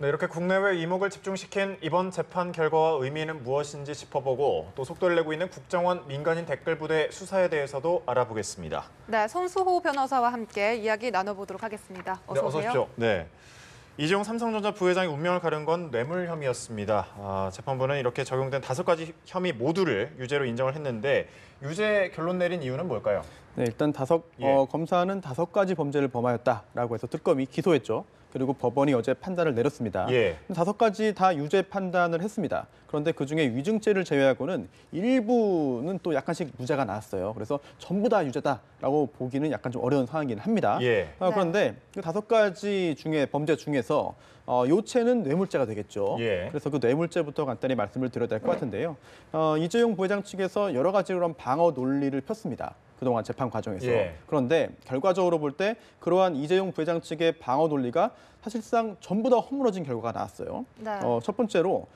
네, 이렇게 국내외 이목을 집중시킨 이번 재판 결과와 의미는 무엇인지 짚어보고 또 속도를 내고 있는 국정원 민간인 댓글 부대 수사에 대해서도 알아보겠습니다. 네, 손수호 변호사와 함께 이야기 나눠보도록 하겠습니다. 어서 오세요. 오십시오. 네. 이재용 삼성전자 부회장의 운명을 가른 건 뇌물 혐의였습니다. 재판부는 이렇게 적용된 5가지 혐의 모두를 유죄로 인정을 했는데 유죄 결론 내린 이유는 뭘까요? 네, 일단 검사는 5가지 범죄를 범하였다라고 해서 특검이 기소했죠. 그리고 법원이 어제 판단을 내렸습니다. 5가지 다 유죄 판단을 했습니다. 그런데 그중에 위증죄를 제외하고는 일부는 또 약간씩 무죄가 나왔어요. 그래서 전부 다 유죄다라고 보기는 약간 좀 어려운 상황이긴 합니다. 그런데 그 5가지 중에 범죄 중에서 요체는 뇌물죄가 되겠죠. 그래서 그 뇌물죄부터 간단히 말씀을 드려야 될 것 같은데요. 이재용 부회장 측에서 여러 가지 그런 방어 논리를 폈습니다. 그동안 재판 과정에서. 그런데 결과적으로 볼 때 그러한 이재용 부회장 측의 방어 논리가 사실상 전부 다 허물어진 결과가 나왔어요. 첫 번째로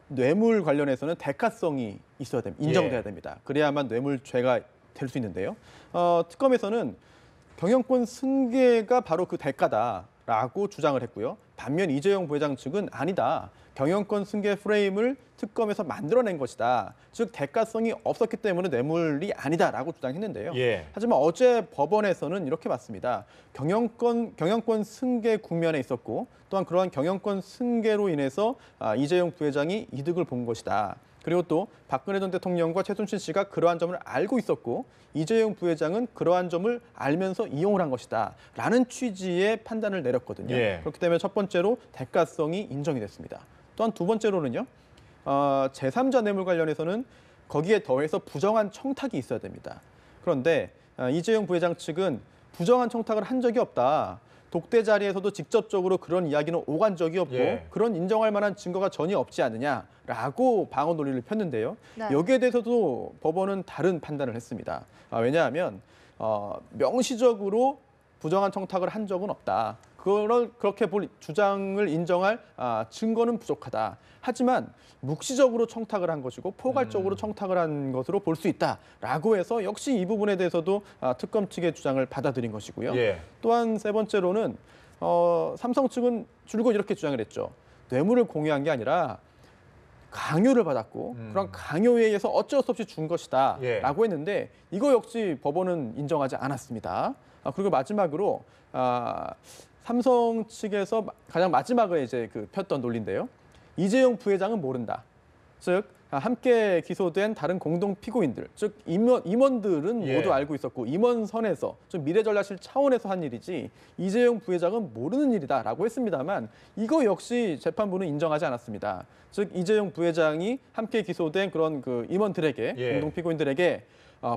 뇌물 관련해서는 대가성이 있어야 됩니다. 인정돼야 됩니다. 그래야만 뇌물죄가 될 수 있는데요. 특검에서는 경영권 승계가 바로 그 대가다라고 주장을 했고요. 반면 이재용 부회장 측은 아니다. 경영권 승계 프레임을 특검에서 만들어낸 것이다. 즉 대가성이 없었기 때문에 뇌물이 아니다라고 주장했는데요. 하지만 어제 법원에서는 이렇게 봤습니다. 경영권 승계 국면에 있었고 또한 그러한 경영권 승계로 인해서 이재용 부회장이 이득을 본 것이다. 그리고 또 박근혜 전 대통령과 최순실 씨가 그러한 점을 알고 있었고 이재용 부회장은 그러한 점을 알면서 이용을 한 것이다. 라는 취지의 판단을 내렸거든요. 그렇기 때문에 첫 번째로 대가성이 인정이 됐습니다. 또한 두 번째로는요. 제3자 뇌물 관련해서는 거기에 더해서 부정한 청탁이 있어야 됩니다. 그런데 이재용 부회장 측은 부정한 청탁을 한 적이 없다. 독대 자리에서도 직접적으로 그런 이야기는 오간 적이 없고 그런 인정할 만한 증거가 전혀 없지 않느냐라고 방어 논리를 폈는데요. 여기에 대해서도 법원은 다른 판단을 했습니다. 왜냐하면 명시적으로 부정한 청탁을 한 적은 없다. 그렇게 볼 주장을 인정할 증거는 부족하다. 하지만 묵시적으로 청탁을 한 것이고 포괄적으로 청탁을 한 것으로 볼 수 있다라고 해서 역시 이 부분에 대해서도 특검 측의 주장을 받아들인 것이고요. 또한 세 번째로는 삼성 측은 줄곧 이렇게 주장을 했죠. 뇌물을 공유한 게 아니라 강요를 받았고 그런 강요에 의해서 어쩔 수 없이 준 것이다 라고 했는데 이거 역시 법원은 인정하지 않았습니다. 그리고 마지막으로 삼성 측에서 가장 마지막에 이제 폈던 논리인데요. 이재용 부회장은 모른다. 즉 함께 기소된 다른 공동 피고인들, 즉 임원들은 모두 알고 있었고 임원선에서 좀 미래전략실 차원에서 한 일이지 이재용 부회장은 모르는 일이다라고 했습니다만 이거 역시 재판부는 인정하지 않았습니다. 즉 이재용 부회장이 함께 기소된 그런 임원들에게 공동 피고인들에게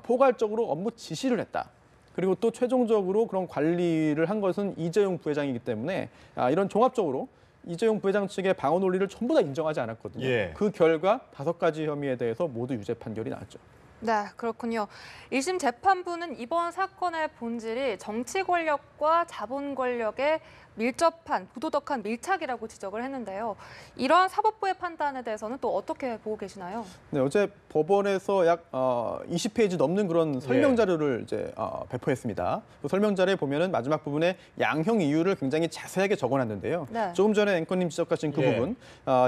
포괄적으로 업무 지시를 했다. 그리고 또 최종적으로 그런 관리를 한 것은 이재용 부회장이기 때문에 이런 종합적으로 이재용 부회장 측의 방어 논리를 전부 다 인정하지 않았거든요. 그 결과 5가지 혐의에 대해서 모두 유죄 판결이 나왔죠. 네, 그렇군요. 1심 재판부는 이번 사건의 본질이 정치 권력과 자본 권력의 밀접한, 부도덕한 밀착이라고 지적을 했는데요. 이러한 사법부의 판단에 대해서는 또 어떻게 보고 계시나요? 네, 어제 법원에서 약 20페이지 넘는 그런 설명 자료를 이제 배포했습니다. 그 설명 자료에 보면은 마지막 부분에 양형 이유를 굉장히 자세하게 적어놨는데요. 조금 전에 앵커님 지적하신 그 부분,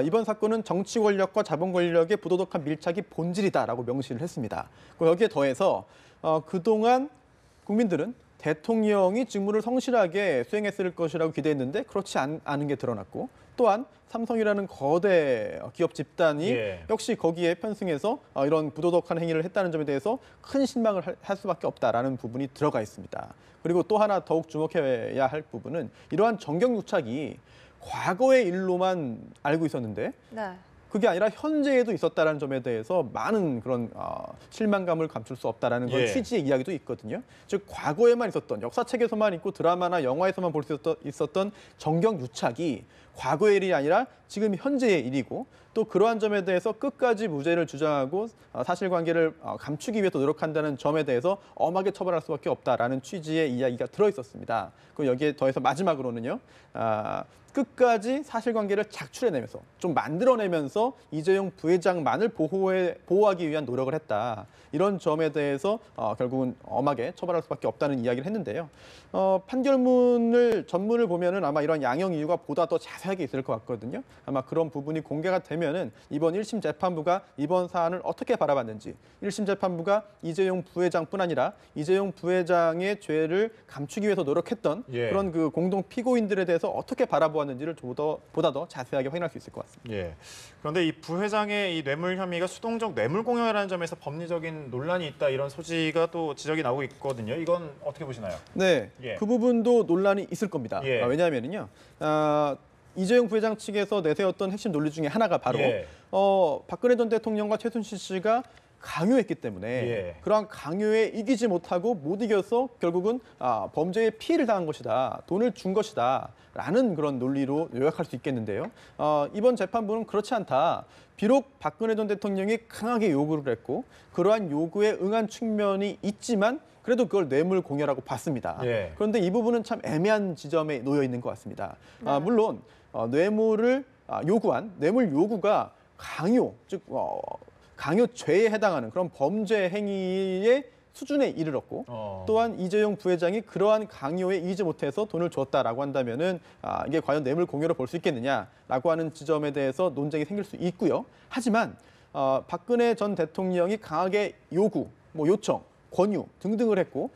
이번 사건은 정치 권력과 자본 권력의 부도덕한 밀착이 본질이다라고 명시를 했습니다. 여기에 더해서 그동안 국민들은 대통령이 직무를 성실하게 수행했을 것이라고 기대했는데 그렇지 않은 게 드러났고 또한 삼성이라는 거대 기업 집단이 역시 거기에 편승해서 이런 부도덕한 행위를 했다는 점에 대해서 큰 실망을 할 수밖에 없다라는 부분이 들어가 있습니다. 그리고 또 하나 더욱 주목해야 할 부분은 이러한 정경유착이 과거의 일로만 알고 있었는데 그게 아니라 현재에도 있었다는 점에 대해서 많은 그런 실망감을 감출 수 없다는 그런 취지의 이야기도 있거든요. 즉 과거에만 있었던 역사책에서만 있고 드라마나 영화에서만 볼 수 있었던 정경유착이 과거의 일이 아니라 지금 현재의 일이고 또 그러한 점에 대해서 끝까지 무죄를 주장하고 사실관계를 감추기 위해서 노력한다는 점에 대해서 엄하게 처벌할 수밖에 없다라는 취지의 이야기가 들어있었습니다. 그리고 여기에 더해서 마지막으로는요. 끝까지 사실관계를 작출해내면서 좀 만들어내면서 이재용 부회장만을 보호하기 위한 노력을 했다. 이런 점에 대해서 결국은 엄하게 처벌할 수밖에 없다는 이야기를 했는데요. 판결문을 전문을 보면은 아마 이런 양형 이유가 보다 더 자세히 자세하게 있을 것 같거든요. 아마 그런 부분이 공개가 되면은 이번 1심 재판부가 이번 사안을 어떻게 바라봤는지, 1심 재판부가 이재용 부회장뿐 아니라 이재용 부회장의 죄를 감추기 위해서 노력했던 그런 그 공동 피고인들에 대해서 어떻게 바라보았는지를 보다 더 자세하게 확인할 수 있을 것 같습니다. 예. 그런데 이 부회장의 이 뇌물 혐의가 수동적 뇌물 공여라는 점에서 법리적인 논란이 있다, 이런 소지가 또 지적이 나오고 있거든요. 이건 어떻게 보시나요? 네, 그 부분도 논란이 있을 겁니다. 왜냐하면요, 이재용 부회장 측에서 내세웠던 핵심 논리 중에 하나가 바로 박근혜 전 대통령과 최순실 씨가 강요했기 때문에 그러한 강요에 이기지 못하고 못 이겨서 결국은 범죄에 피해를 당한 것이다, 돈을 준 것이다 라는 그런 논리로 요약할 수 있겠는데요. 이번 재판부는 그렇지 않다. 비록 박근혜 전 대통령이 강하게 요구를 했고 그러한 요구에 응한 측면이 있지만 그래도 그걸 뇌물 공여라고 봤습니다. 그런데 이 부분은 참 애매한 지점에 놓여 있는 것 같습니다. 물론 뇌물을 요구한 뇌물 요구가 강요, 즉 강요죄에 해당하는 그런 범죄 행위의 수준에 이르렀고 또한 이재용 부회장이 그러한 강요에 이기지 못해서 돈을 줬다라고 한다면은 이게 과연 뇌물 공여로 볼 수 있겠느냐라고 하는 지점에 대해서 논쟁이 생길 수 있고요. 하지만 박근혜 전 대통령이 강하게 요구, 요청, 권유 등등을 했고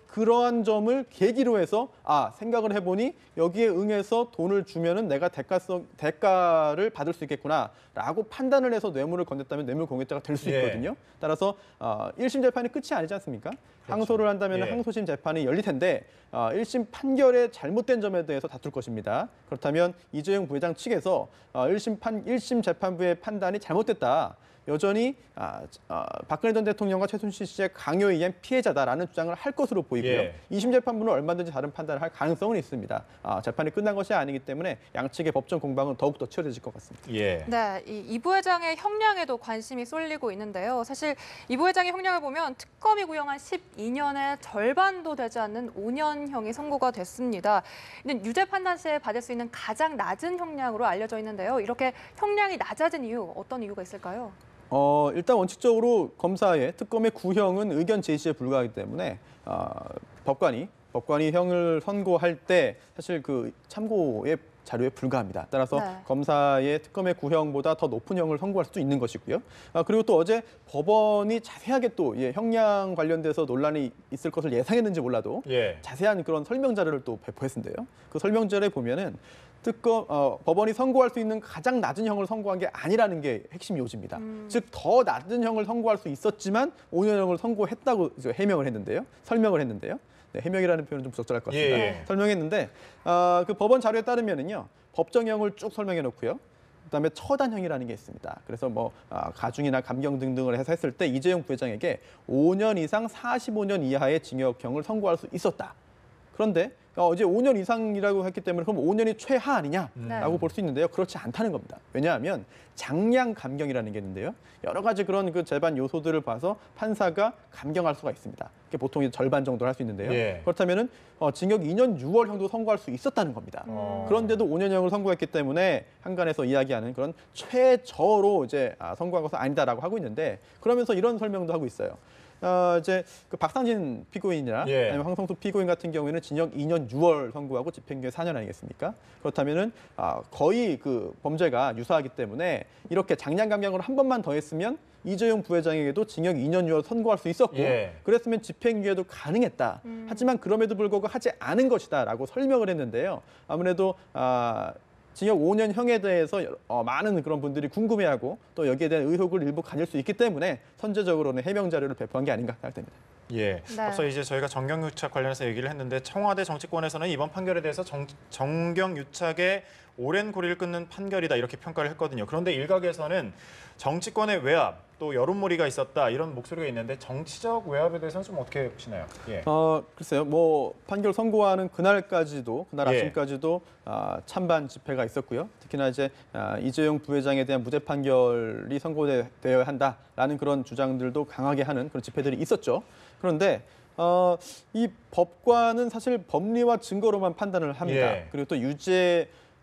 그러한 점을 계기로 해서 생각을 해보니 여기에 응해서 돈을 주면은 내가 대가를 받을 수 있겠구나라고 판단을 해서 뇌물을 건넸다면 뇌물 공여죄가 될 수 있거든요. 따라서 1심 재판이 끝이 아니지 않습니까? 항소를 한다면 항소심 재판이 열릴 텐데 1심 판결의 잘못된 점에 대해서 다툴 것입니다. 그렇다면 이재용 부회장 측에서 1심 재판부의 판단이 잘못됐다, 여전히 박근혜 전 대통령과 최순실 씨의 강요에 의한 피해자다라는 주장을 할 것으로 보이고요. 2심 재판부는 얼마든지 다른 판단을 할 가능성은 있습니다. 재판이 끝난 것이 아니기 때문에 양측의 법정 공방은 더욱더 치열해질 것 같습니다. 네, 이 부회장의 형량에도 관심이 쏠리고 있는데요. 사실 이 부회장의 형량을 보면 특검이 구형한 12년의 절반도 되지 않는 5년형이 선고가 됐습니다. 유죄 판단 시에 받을 수 있는 가장 낮은 형량으로 알려져 있는데요. 이렇게 형량이 낮아진 이유, 어떤 이유가 있을까요? 일단 원칙적으로 검사의 특검의 구형은 의견 제시에 불과하기 때문에 법관이 형을 선고할 때 사실 그 참고의 자료에 불과합니다. 따라서 검사의 특검의 구형보다 더 높은 형을 선고할 수도 있는 것이고요. 그리고 또 어제 법원이 자세하게 또 형량 관련돼서 논란이 있을 것을 예상했는지 몰라도 자세한 그런 설명 자료를 또 배포했는데요. 그 설명 자료에 보면은 법원이 선고할 수 있는 가장 낮은 형을 선고한 게 아니라는 게 핵심 요지입니다. 즉 더 낮은 형을 선고할 수 있었지만 5년형을 선고했다고 설명을 했는데요. 네, 해명이라는 표현은 좀 부적절할 것 같습니다. 설명했는데 그 법원 자료에 따르면은요, 법정형을 쭉 설명해 놓고요. 그다음에 처단형이라는 게 있습니다. 그래서 가중이나 감경 등등을 해서 했을 때 이재용 부회장에게 5년 이상 45년 이하의 징역형을 선고할 수 있었다. 그런데 이제 5년 이상이라고 했기 때문에 그럼 5년이 최하 아니냐라고 볼 수 있는데요. 그렇지 않다는 겁니다. 왜냐하면 장량 감경이라는 게 있는데요. 여러 가지 그런 그 재반 요소들을 봐서 판사가 감경할 수가 있습니다. 그게 보통 절반 정도를 할 수 있는데요. 그렇다면은 징역 2년 6월형도 선고할 수 있었다는 겁니다. 그런데도 5년형을 선고했기 때문에 한간에서 이야기하는 그런 최저로 이제 선고한 것은 아니다라고 하고 있는데, 그러면서 이런 설명도 하고 있어요. 이제 그 박상진 피고인이나 아니면 황성수 피고인 같은 경우에는 징역 2년 6월 선고하고 집행유예 4년 아니겠습니까? 그렇다면은 거의 그 범죄가 유사하기 때문에 이렇게 장량 감경을 한 번만 더 했으면 이재용 부회장에게도 징역 2년 6월 선고할 수 있었고 그랬으면 집행유예도 가능했다. 하지만 그럼에도 불구하고 하지 않은 것이다라고 설명을 했는데요. 아무래도 징역 5년형에 대해서 많은 그런 분들이 궁금해하고 또 여기에 대한 의혹을 일부 가질 수 있기 때문에 선제적으로는 해명 자료를 배포한 게 아닌가 생각됩니다. 앞서 이제 저희가 정경유착 관련해서 얘기를 했는데 청와대 정치권에서는 이번 판결에 대해서 정경유착의 오랜 고리를 끊는 판결이다, 이렇게 평가를 했거든요. 그런데 일각에서는 정치권의 외압, 또 여론몰이가 있었다, 이런 목소리가 있는데 정치적 외압에 대해서는 좀 어떻게 보시나요? 글쎄요. 판결 선고하는 그날 아침까지도 찬반 집회가 있었고요. 특히나 이제 이재용 부회장에 대한 무죄 판결이 선고되어야 한다라는 그런 주장들도 강하게 하는 그런 집회들이 있었죠. 그런데 이 법관은 사실 법리와 증거로만 판단을 합니다. 그리고 또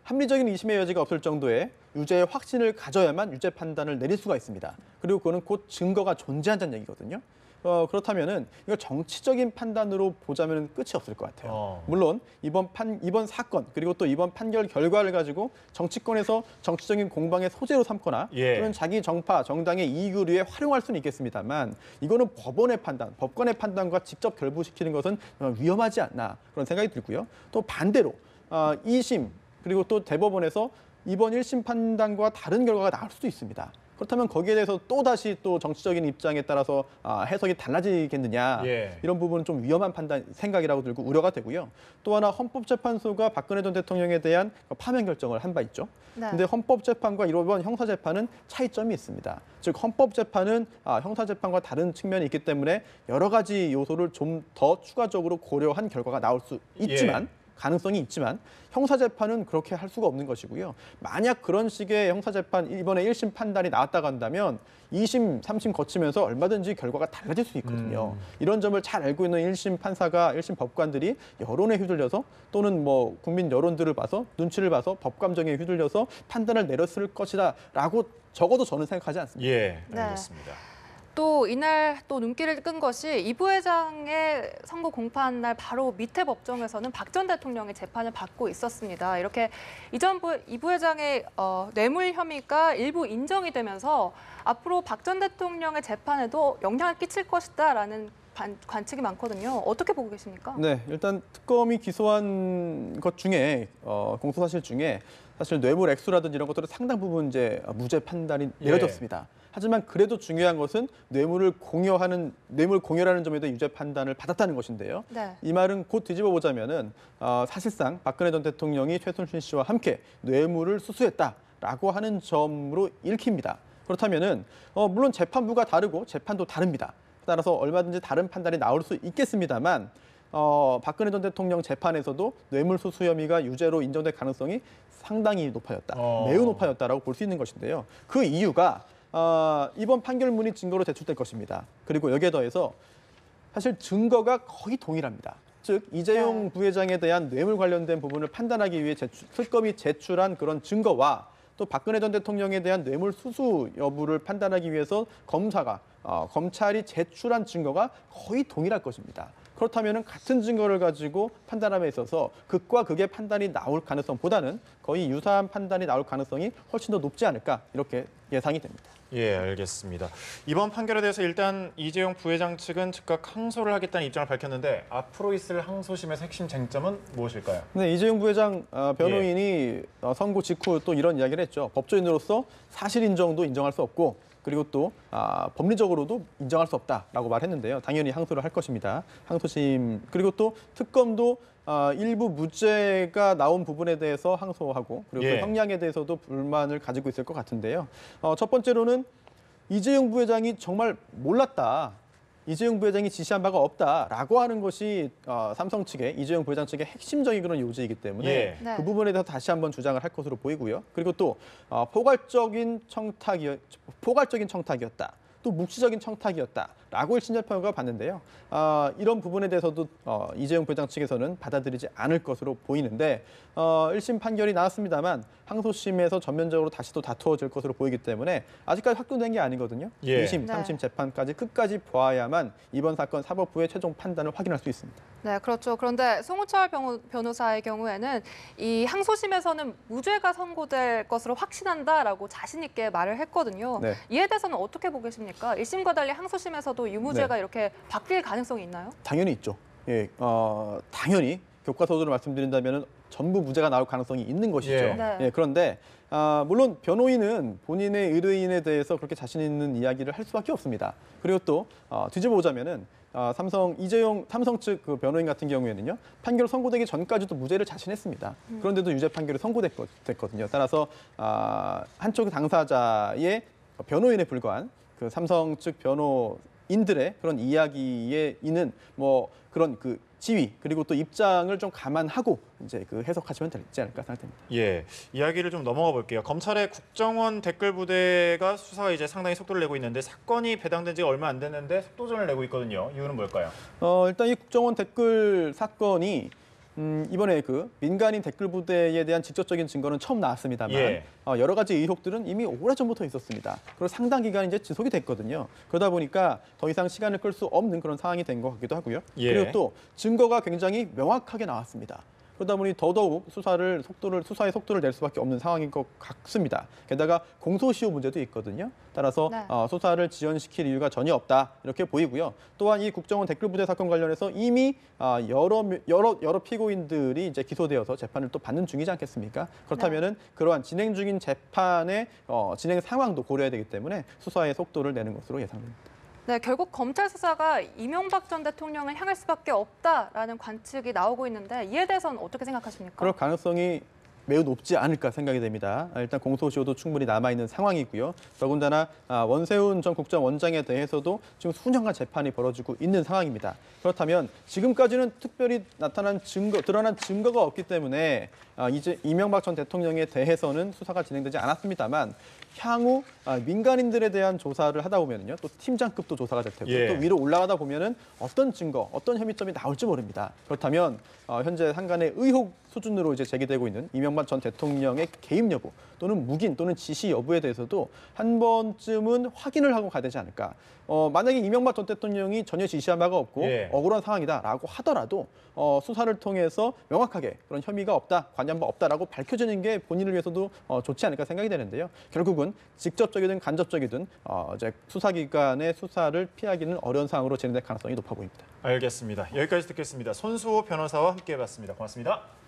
합리적인 의심의 여지가 없을 정도의 유죄의 확신을 가져야만 유죄 판단을 내릴 수가 있습니다. 그리고 그거는 곧 증거가 존재한다는 얘기거든요. 그렇다면은 이걸 정치적인 판단으로 보자면 끝이 없을 것 같아요. 물론 이번 사건 그리고 또 이번 판결 결과를 가지고 정치권에서 정치적인 공방의 소재로 삼거나 또는 자기 정파, 정당의 이익을 위해 활용할 수는 있겠습니다만 이거는 법원의 판단, 법관의 판단과 직접 결부시키는 것은 위험하지 않나 그런 생각이 들고요. 또 반대로 2심 그리고 또 대법원에서 이번 1심 판단과 다른 결과가 나올 수도 있습니다. 그렇다면 거기에 대해서 또다시 또 정치적인 입장에 따라서 해석이 달라지겠느냐 이런 부분은 좀 위험한 생각이라고 들고 우려가 되고요. 또 하나 헌법재판소가 박근혜 전 대통령에 대한 파면 결정을 한 바 있죠. 그런데 헌법재판과 이번 형사재판은 차이점이 있습니다. 즉 헌법재판은 형사재판과 다른 측면이 있기 때문에 여러 가지 요소를 좀 더 추가적으로 고려한 결과가 나올 수 있지만 가능성이 있지만 형사재판은 그렇게 할 수가 없는 것이고요. 만약 그런 식의 형사재판 이번에 1심 판단이 나왔다고 한다면 2심, 3심 거치면서 얼마든지 결과가 달라질 수 있거든요. 이런 점을 잘 알고 있는 1심 판사가 1심 법관들이 여론에 휘둘려서 또는 뭐 국민 여론들을 봐서 눈치를 봐서 법감정에 휘둘려서 판단을 내렸을 것이다 라고 적어도 저는 생각하지 않습니다. 알겠습니다. 또 이날 또 눈길을 끈 것이 이 부회장의 선고 공판 날 바로 밑에 법정에서는 박 전 대통령의 재판을 받고 있었습니다. 이렇게 이 부회장의 뇌물 혐의가 일부 인정이 되면서 앞으로 박 전 대통령의 재판에도 영향을 끼칠 것이다라는 관측이 많거든요. 어떻게 보고 계십니까? 네, 일단 특검이 기소한 것 중에 공소사실 중에 사실 뇌물 액수라든지 이런 것들은 상당 부분 이제 무죄 판단이 내려졌습니다. 하지만 그래도 중요한 것은 뇌물 공여라는 점에도 유죄 판단을 받았다는 것인데요. 이 말은 곧 뒤집어 보자면은 사실상 박근혜 전 대통령이 최순실 씨와 함께 뇌물을 수수했다라고 하는 점으로 읽힙니다. 그렇다면은 물론 재판부가 다르고 재판도 다릅니다. 따라서 얼마든지 다른 판단이 나올 수 있겠습니다만 박근혜 전 대통령 재판에서도 뇌물수수 혐의가 유죄로 인정될 가능성이 상당히 높아졌다. 매우 높아졌다라고 볼 수 있는 것인데요. 그 이유가 이번 판결문이 증거로 제출될 것입니다. 그리고 여기에 더해서 사실 증거가 거의 동일합니다. 즉 이재용 부회장에 대한 뇌물 관련된 부분을 판단하기 위해 특검이 제출한 그런 증거와 또 박근혜 전 대통령에 대한 뇌물 수수 여부를 판단하기 위해서 검찰이 제출한 증거가 거의 동일할 것입니다. 그렇다면 같은 증거를 가지고 판단함에 있어서 극과 극의 판단이 나올 가능성보다는 거의 유사한 판단이 나올 가능성이 훨씬 더 높지 않을까 이렇게 예상이 됩니다. 알겠습니다. 이번 판결에 대해서 일단 이재용 부회장 측은 즉각 항소를 하겠다는 입장을 밝혔는데 앞으로 있을 항소심에서 핵심 쟁점은 무엇일까요? 네, 이재용 부회장 변호인이 선고 직후 또 이런 이야기를 했죠. 법조인으로서 사실 인정도 인정할 수 없고 그리고 또 법리적으로도 인정할 수 없다라고 말했는데요. 당연히 항소를 할 것입니다. 항소심 그리고 또 특검도 일부 무죄가 나온 부분에 대해서 항소하고 그리고 또 형량에 대해서도 불만을 가지고 있을 것 같은데요. 첫 번째로는 이재용 부회장이 정말 몰랐다. 이재용 부회장이 지시한 바가 없다라고 하는 것이 삼성 측의 이재용 부회장 측의 핵심적인 그런 요지이기 때문에 그 부분에 대해서 다시 한번 주장을 할 것으로 보이고요. 그리고 또 포괄적인 청탁이었다. 또 묵시적인 청탁이었다라고 1심 재판부가 봤는데요. 이런 부분에 대해서도 이재용 부회장 측에서는 받아들이지 않을 것으로 보이는데 1심 판결이 나왔습니다만 항소심에서 전면적으로 다시 또 다투어질 것으로 보이기 때문에 아직까지 확정된 게 아니거든요. 2심, 3심 재판까지 끝까지 보아야만 이번 사건 사법부의 최종 판단을 확인할 수 있습니다. 네, 그렇죠. 그런데 송우철 변호사의 경우에는 이 항소심에서는 무죄가 선고될 것으로 확신한다라고 자신 있게 말을 했거든요. 이에 대해서는 어떻게 보고 계십니까? 1심과 달리 항소심에서도 유무죄가 이렇게 바뀔 가능성이 있나요? 당연히 있죠. 당연히 교과서적으로 말씀드린다면 전부 무죄가 나올 가능성이 있는 것이죠. 그런데 물론 변호인은 본인의 의뢰인에 대해서 그렇게 자신 있는 이야기를 할 수밖에 없습니다. 그리고 또 뒤집어 보자면은 삼성 측 그 변호인 같은 경우에는요 판결 선고되기 전까지도 무죄를 자신했습니다. 그런데도 유죄 판결이 선고됐거든요. 따라서 한쪽 당사자의 변호인에 불과한 그 삼성 측 변호인들의 그런 이야기에 있는 뭐 그런 그 지위 그리고 또 입장을 좀 감안하고 이제 그 해석하시면 되지 않을까 생각됩니다. 이야기를 좀 넘어가 볼게요. 검찰의 국정원 댓글 부대가 수사가 이제 상당히 속도를 내고 있는데 사건이 배당된 지가 얼마 안 됐는데 속도전을 내고 있거든요. 이유는 뭘까요? 일단 이 국정원 댓글 사건이 이번에 그 민간인 댓글 부대에 대한 직접적인 증거는 처음 나왔습니다만 예. 여러 가지 의혹들은 이미 오래전부터 있었습니다. 그리고 상당 기간 이제 지속이 됐거든요. 그러다 보니까 더 이상 시간을 끌 수 없는 그런 상황이 된 것 같기도 하고요. 예. 그리고 또 증거가 굉장히 명확하게 나왔습니다. 그러다 보니 더더욱 수사의 속도를 낼 수밖에 없는 상황인 것 같습니다. 게다가 공소시효 문제도 있거든요. 따라서 네. 수사를 지연시킬 이유가 전혀 없다 이렇게 보이고요. 또한 이 국정원 댓글 부대 사건 관련해서 이미 여러 피고인들이 이제 기소되어서 재판을 또 받는 중이지 않겠습니까? 그렇다면은 그러한 진행 중인 재판의 진행 상황도 고려해야 되기 때문에 수사의 속도를 내는 것으로 예상됩니다. 네, 결국 검찰 수사가 이명박 전 대통령을 향할 수밖에 없다라는 관측이 나오고 있는데 이에 대해서는 어떻게 생각하십니까? 그럴 가능성이 매우 높지 않을까 생각이 됩니다. 일단 공소시효도 충분히 남아있는 상황이고요. 더군다나 원세훈 전 국정원장에 대해서도 지금 수년간 재판이 벌어지고 있는 상황입니다. 그렇다면 지금까지는 특별히 드러난 증거가 없기 때문에 이제 이명박 전 대통령에 대해서는 수사가 진행되지 않았습니다만 향후 민간인들에 대한 조사를 하다 보면요, 또 팀장급도 조사가 될 테고 예. 또 위로 올라가다 보면은 어떤 증거, 어떤 혐의점이 나올지 모릅니다. 그렇다면 현재 상간의 의혹 수준으로 이제 제기되고 있는 이명박 전 대통령의 개입 여부 또는 묵인 또는 지시 여부에 대해서도 한 번쯤은 확인을 하고 가야 되지 않을까. 만약에 이명박 전 대통령이 전혀 지시한 바가 없고 예. 억울한 상황이다라고 하더라도 수사를 통해서 명확하게 그런 혐의가 없다, 관여한 바 없다라고 밝혀지는 게 본인을 위해서도 좋지 않을까 생각이 되는데요. 결국은 직접적이든 간접적이든 이제 수사기관의 수사를 피하기는 어려운 상황으로 진행될 가능성이 높아 보입니다. 알겠습니다. 여기까지 듣겠습니다. 손수호 변호사와 함께해봤습니다. 고맙습니다.